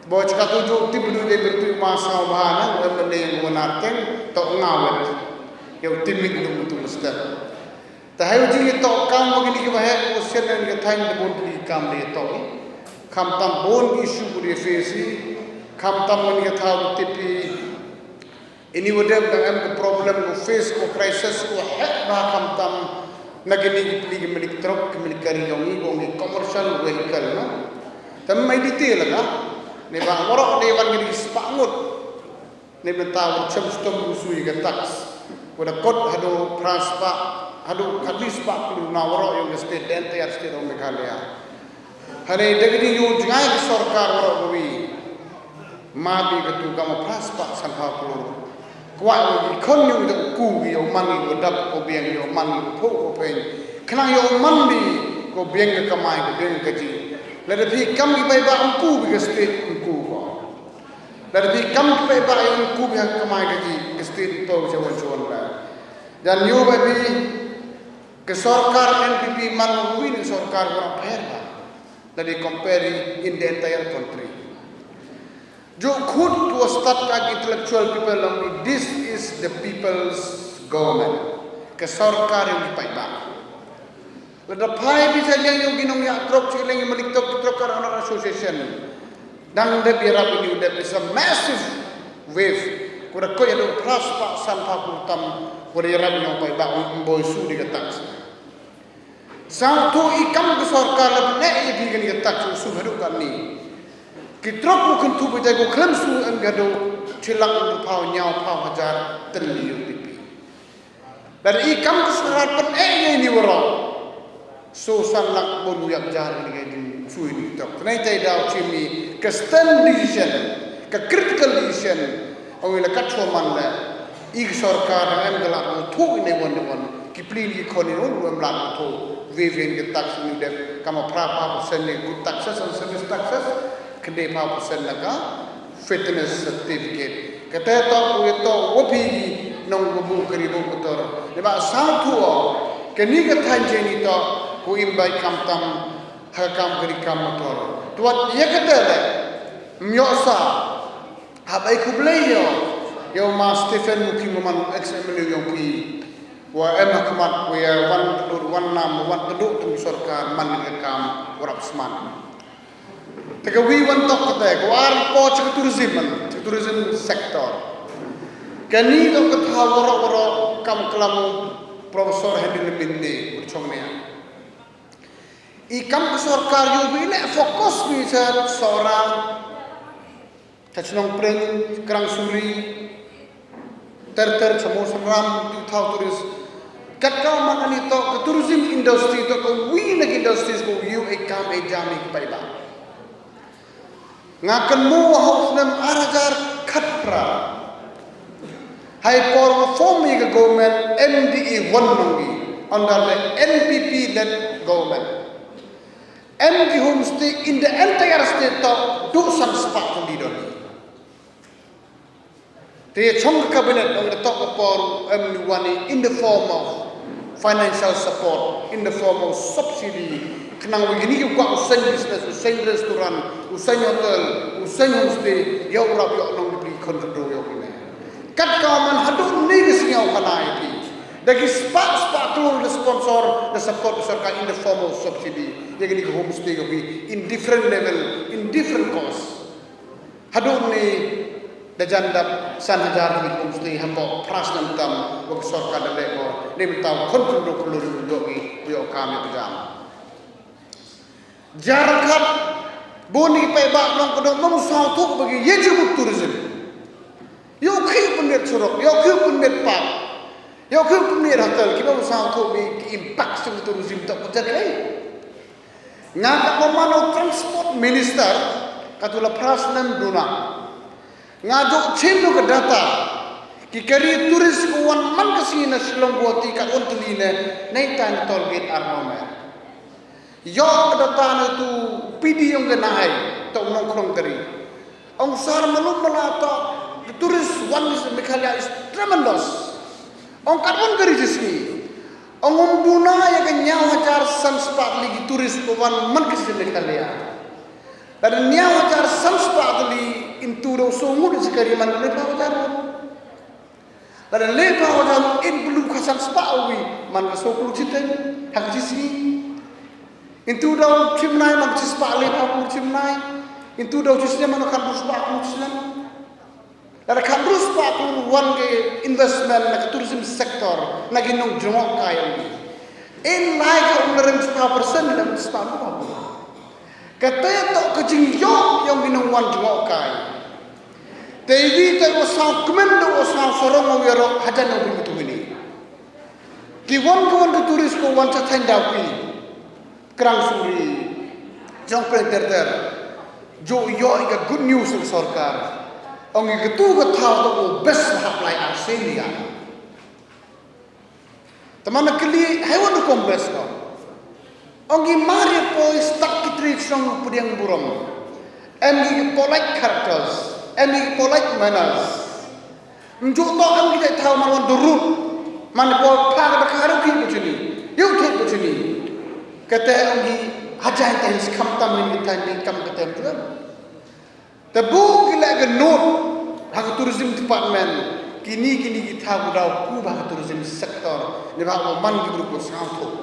Bawa cakap tujuh tim berdua bertu masa bahana benda yang menarikkan tak ngawet. Yang tim itu betul mesti. Tahu jadi tak kam begini kebahaya usia dan ketahuan debon di kam dia tahu. Kam tam bon isu budi fesi. Kam tam begini tahu tipi. Ini wadah dengan problem ko face ko crisis ko hek bah kam tam nagini lagi milik truk milik karyawan ini commercial vehicle na. Tapi mai detail lah. Ni bang orang ni bang ni sepangut. Ni bentang macam stom busui ke tax. Pada kot hado transpa hado habis pak lu na orang yang state dan tiar state orang Meghalaya. Hari degdi yu jangan ke sarkar orang bui. Mabi ketu kamu transpa sanha peluru. Kuat ikon yu dak ku yu mangi udap ko biang yu mangi po ko pen. Kena yu mandi ko biang ke kamai ko biang ke ji. Ladapi kami baik angku bagi state angku. Ladapi kami baik angku bagi kemai gaji state itu jawan-jawan lah. Dan you babi ke sarkar NPP manggui ni sarkar orang bayar lah. Dari compare in the entire country. Jo could to start like intellectual people only. This is the people's government. Ke sarkar yang baik lah. Ledapai bisa yang ginong ya truk ciling yang melik truk karena association dan de biarap ini udah bisa massive wave kuda ko ya do prospa sanpa putam kuda yarab yang pai ba boy su di ketak satu ikam ke sarkar lebih naik di kan ketak su hadu kami kitrok mungkin tu bejai ko klam su engado cilang untuk pau nyau pau hajar terliu tipi dari ikam ke sarkar pen ini waro so sanlak bonu yak jar ni gadi sui ni tok nai tai dau chimi ke stand decision ke critical decision awila katho man la ig sarkar am galak thu ni won ki plin ki khoni ron rum lat thu ve ven ke tax ni de kama pra pa percent ni good taxes and service taxes kede pa percent laga fitness certificate kata to to wopi nong bu kari bu kotor de ba sa thu ke ni ke than je ni to ko imbai kam tam hakam kari kam motor tuat ye kadale myosa habai kubleyo yo ma Stephen mukiman examine yo pi wa emakmat we one nam one keduk tu sarkar man kam warap sman tega we want tok kata ko ar po tourism sector kani to katha woro kam kelamu profesor Hedin Bindi urchongnya ikam ke sarkar yu bine fokus misal seorang kacnong pring kerang suri ter semua seram tu tahu turis kat kau mana ni to ke tourism industry to ko we lagi industries ko yu ikam jami pai ba ngakan mu haus nam arajar khatra hai por form ke government MDE wonnongi under the NPP led government MD homestay in the entire state to do some spark leader. The Chong cabinet on the top of MD1 in the form of financial support, in the form of subsidy. Kenang begini juga usaha business, usaha restoran, usaha hotel, usaha homestay, ya orang yang nong diberi kontrol ya ini. Kat kawan hadu negasi yang kanai ini. Dagi spark keluar the sponsor, the support sarkar in the form of subsidy. Yang ini homestay yogi in different level, in different cost. Hadu ni dajandap sanhajar di homestay hampo pras nantam wag sarkar daleko ni bitaw kontrol keluar yogi yo kami pejam. Jarakat boni pai ba nong kodong nong sautuk bagi yejibut tourism. Yo khi pendet surok, yo khi pendet pak. Yo ke pemir hotel kita usah tu bi impact sum tourism tak berjaya. Ngak pemanu transport minister katula prasnan duna. Ngajok chindu ke data ki kari turis ko wan man kasina silong buati ka ontline nai tan tol gate armomer. Yo data na tu pidi yung ganahai to nong krong kari. Ang sar malum malata turis wan is Meghalaya is tremendous. Ang karwan kari jisni, ang umbuna ya kenyau hajar sanspat lagi turis kawan man kesini Meghalaya. Dan nyau hajar sanspat lagi sungut sekali man lepa wajar. Lalu lepa wajar in belum kasan spawi man sokulu citen hak jisni. Intu daw chimnai man cispa lepa pun chimnai. Intu daw cisnya man kan ruspa pun cisnan. Lalu kan ruspa pun wan ke investment nak tourism sector nak inong jomok kaya. In like umrem 10% dalam cispa apa? Kata to kejingjok yang inong wan jomok kaya. Tapi tak usah kemendo usah sorong awero hajan yang begitu ini. Kiwan ke turis ko wan catain dawi. Kerang suri, jong perinter, jo yo iga good news ng sarkar. Ang iga tu ka tao to best mahaplay Australia. Taman nakili hewan ko best ko. Ang imari po stuck kitrit sang pudiang buram. And polite characters, and polite manners. Njo to ang kita tao marwan durut. Man po pag bakaro ki bujuni. Yo tek bujuni. Kata orang ni hajar tens kam tamin kita ni kam kata tu kan. Tapi gila ke note hak tourism department kini kita budau ku hak tourism sektor ni hak man ki grup sangat.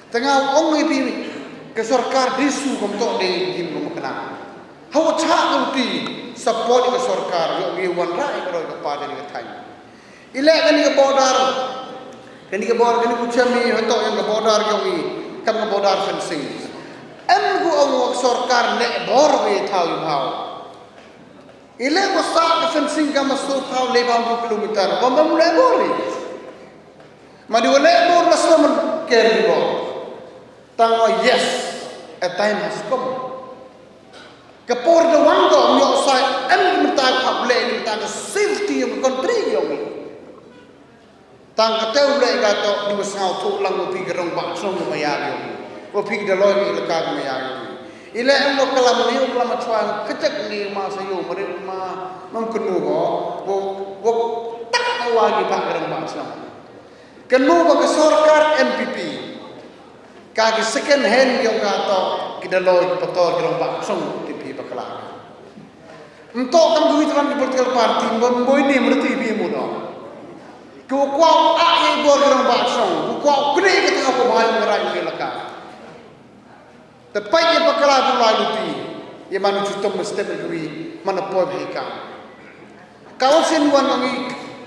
Tengah orang ni ke sarkar disu kom tok de him kom kena. Hawa cha ngerti support ke sarkar yo wi wan rai ko ke pada ni thai. Ilek kan ke border. Kan ke border kan ku chami hotok yang ke border yo wi kam ke border fencing. Em ku awak sarkar nek bor we thau hau. Ile ko start ke fencing kam masuk thau 50 kilometer. Ba mulai bor. Madi wala bor rasam ker bor. Tang yes, a time has come. Kapor the one go yo sai em minta public minta safety of country yo. Tang kateu le ga to du sao thu lang pi gerong ba song ma ya yo. O pi de loy ni ka ma ya yo. Ile em lo kalam ni kalam chuan kecek ni ma sa yo mare ma mam kunu go wo tak wa gi ba gerong ba song. Kenu ba ke sarkar MPP. Kaki second hand yang kata kita loy betul gerong ba song tipi bakala. Entok kan duit kan di political party boy ni merti bi muda. Ku kuau ai bor gerong ba song, ku kuau kene kita ko bahai ngerai ni laka. Tepai ye bakala tu lalu ti, ye manu cutom mesti bergui mana poi bhika. Kau senwan ngi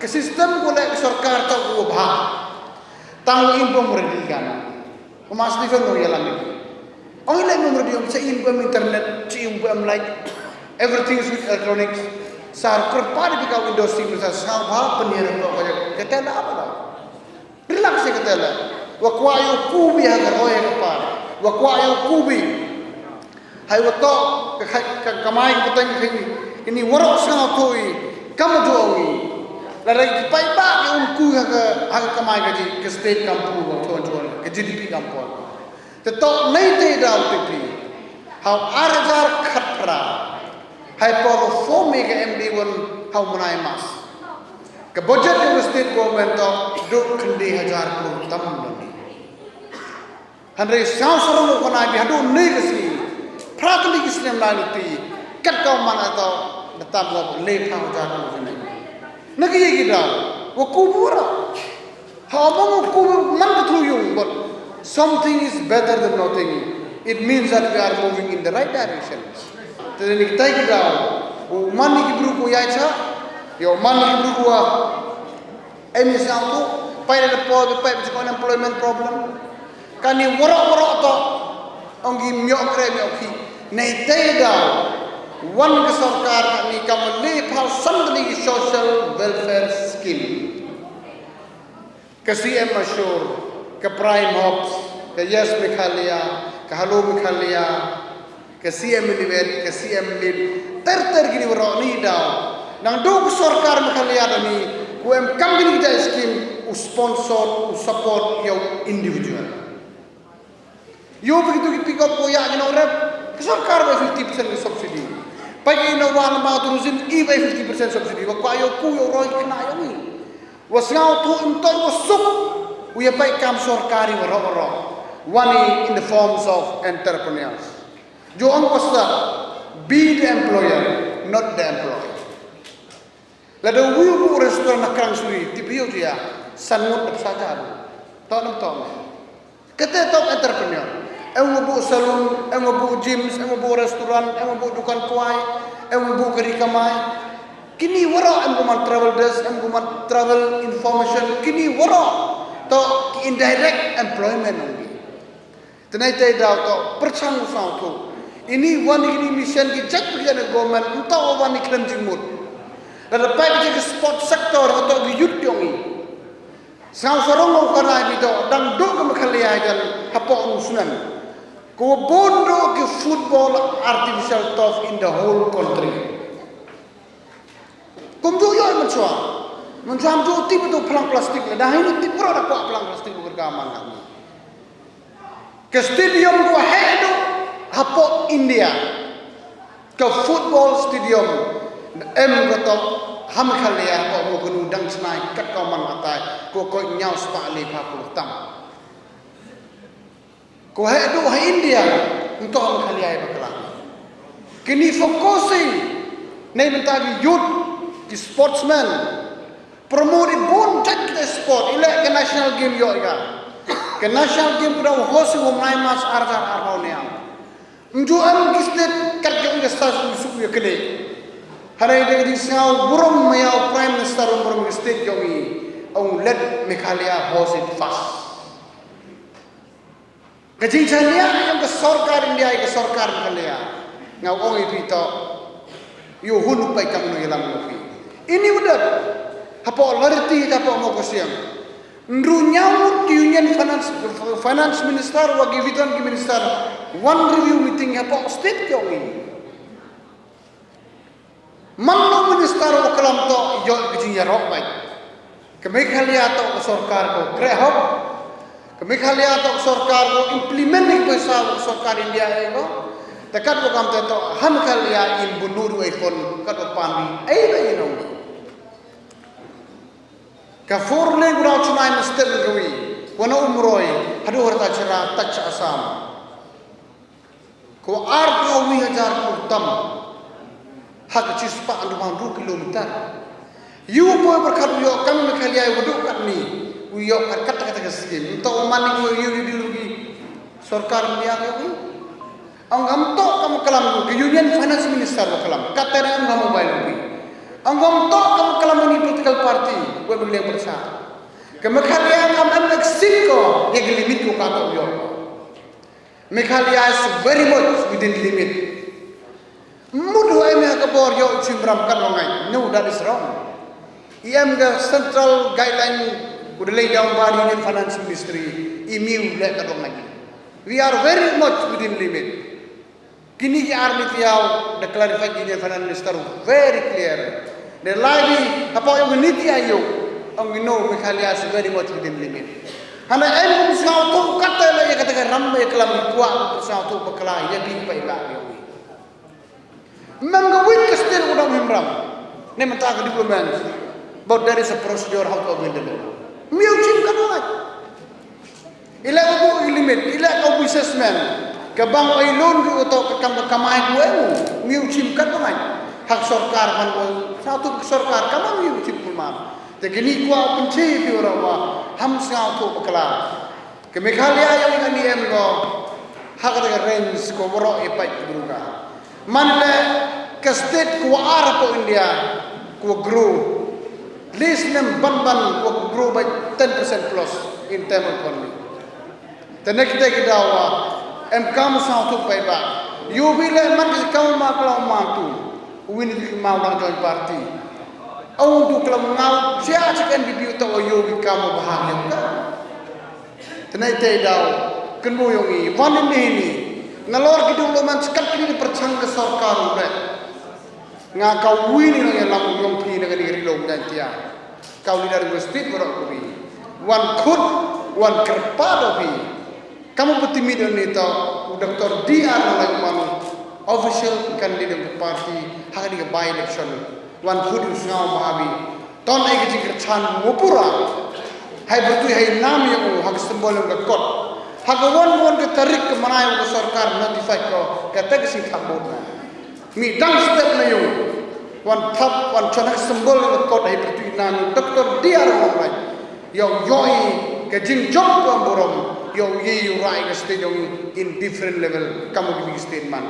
ke sistem ko le sarkar ta ko bha. Tang info meredikan. Mas Stephen no yalan ni. Ang ilay mo merediong sa info internet, si info like everything is with electronics. Sar kerpa di bika Windows team sa sabha penyiaran ko kaya ketela apa dah. Relax ya ketela. Wa kwayo kubi hagar oye kapa. Wa kwayo kubi. Hai wato kamay kutang ini warok sa toi kamu jowi. Larai pai ba ke unku haga kamay gaji ke state kampu wa tuan ke GDP kampu. Tetok nei te dau tipi. Hau arajar khatra. Hai por forme ke MD1 hau munai mas. Ke budget ke state government to duk kendi hajar puluh tam ni. Handai sausoro ko na bi hadu nei ke si. Praktik Islam laluti kat kau mana to datam wa le phang hajar ko ni. Nagi ye kita wa kubura. Hau mo kubu man betruyung but something is better than nothing. It means that we are moving in the right direction. Jadi kita kira, mani kibru ko yacha, yo mani kibru ko emisal tu, pai ada po, pai macam unemployment problem. Kani warok to, anggi miok kre miok ki, nei tega, wan ke sarkar kani kamali phal something social welfare scheme. Ke CM Ashur, ke Prime Hops, ke Yes Mikhalia, ke Halo Mikhalia, ke CM Liwet, ke CM Lid, ter gini warok ni daw. Nang do sarkar Mikhalia ni, ku em kam gini kita scheme, u sponsor, u support yo individual. Yo begitu pick up ko ya gina rep, ke sarkar ba 50% subsidi. Pagi na wan ma tourism iba 50% subsidi. Wa ayo ku yo roy kena yo ni. Wasngau tu entor wasuk. We have come sarkari warok. One in the forms of entrepreneurs. Jo ang kosta be the employer, not the employee. Lada wiu bu restoran nakrang suri tipiu dia sangut saja. Tahu. Kita top entrepreneur. Bu salon, bu gyms, bu restoran, bu dukan kuai, bu keri kamai. Kini wara man travel desk, man travel information. Kini wara to indirect employment only. Tenai dah to percang usang tu. Ini one mission ki cek pergi government entah one iklan jimut. Lalu pergi ke sport sector atau ke youth yongi. Sang sorong mau kena itu, dan dok kemakalia dan hapok usunan. Kau bondo ke football artificial turf in the whole country. Kumdu yo mencuam tu tip itu pelang plastik. Dah ini tip berapa pelang plastik berkaman kami. Ke stadium gua hedo hapok India. Ke football stadium kata ham khalia ko mo gunu dang snai kat ko man atai ko nyau spa le pa ko tam ko hai do hai India untuk ham khalia bakla kini focusing nei mentagi youth di sportsman promote bon chat kita sport ile ke national game yo ga ke national game udah host wo nai mas arjar arhonia nju am kistet kat ke stas su ya kele hari ini disau burung mayau prime minister burung state yogi ông led Meghalaya host it fast. Kejadiannya yang ke sarkar India ke sarkar Meghalaya ngau ong itu yo hunu pai kamu ngilang logi. Ini udah apa larti apa mau kesiam. Nrunyau union finance minister wagi vitan minister one review meeting apa state yogi. Manlo minister o kalam to yo gijinya rok baik. Kemikhalia to sarkar ko krehop. Kemikhalia to sarkar ko implement ni pesa sarkar India ego. Takat ko kam to ham khalia in bunuru iPhone kat pami. Ai ba ino. Ka forle gura chunai mister gawi. Wana umroi hadu harta chara touch asam. Ko ar ko 2000 ko tam. Hak cispa anduman 2 kilometer. You boy berkat yo kami Meghalaya wuduk kat ni. Yo kat kata keskin. Untuk mani yo dilugi sarkar India ko. Anggam to kamu kalam ke union finance minister kalam. Kata ang mobile ko. Anggam to kamu kalam ni political party. Ko beli bersama. Ke Meghalaya ngam Mexico ye limit ko kato yo. Meghalaya is very much within limit. Mudu ayam kabor yo cimbram kan longai. No, that is wrong. IM the central guideline would lay down by Union Finance Ministry. Imiu le kadong lagi. We are very much within limit. Kini ki army tiaw the clarified Union Finance Minister very clear. The lagi apa yang meniti ayo ang no Meghalaya is very much within limit. Hana ayam musau tu kata la ya kata ramai kelam kuat musau tu bakla ya bi pai la yo. Mengawin kestil udang himram. Ini mentah ke diplomat. But there is a procedure how to win the law. Miucim kan orang. Ila ubu limit, ila kau businessman. Kabang ay loan ko to kamay ko emo. Miucim kan orang. Hak sarkar man ko satu sarkar kamang miucim pulma. Tegini ko penci pi ora wa ham sa to bakla. Ke Meghalaya yang ani em ko hak de range ko boro ipai bruga. Manle ke state ko Arab India ko grow list nem ban ko grow by 10% plus in term economy. The next day kidawa em kam sa to pai ba you will man ka ma kala ma tu win di ma dang join party au tu kala ngau sia chicken bibiu to you bi kam bahagia ka tenai te daw ken mo yongi wan ni nalor kidung lo man sekat kini percang ke sarkar udah nga kau wini nang yang lamu yong kini dengan diri lo dan tia kau lidah investit berok kubi one kerpad obi kamu bertimid ni tau Dr. DR lagi mana official candidate party hak di by election one could usau mahabi ton ai kecik kercan mupura hai bertu hai nam yang hak simbol yang kot hagawan ke tarik ke mana yang sarkar notify ko kata ke sing thabot mi dang step na yo wan thap wan chanak symbol ngot kot hai pertu nan doktor dia ro lai yo yoi ke jing jong ko borom yo ye yu rai ke stage in different level kamu di stage man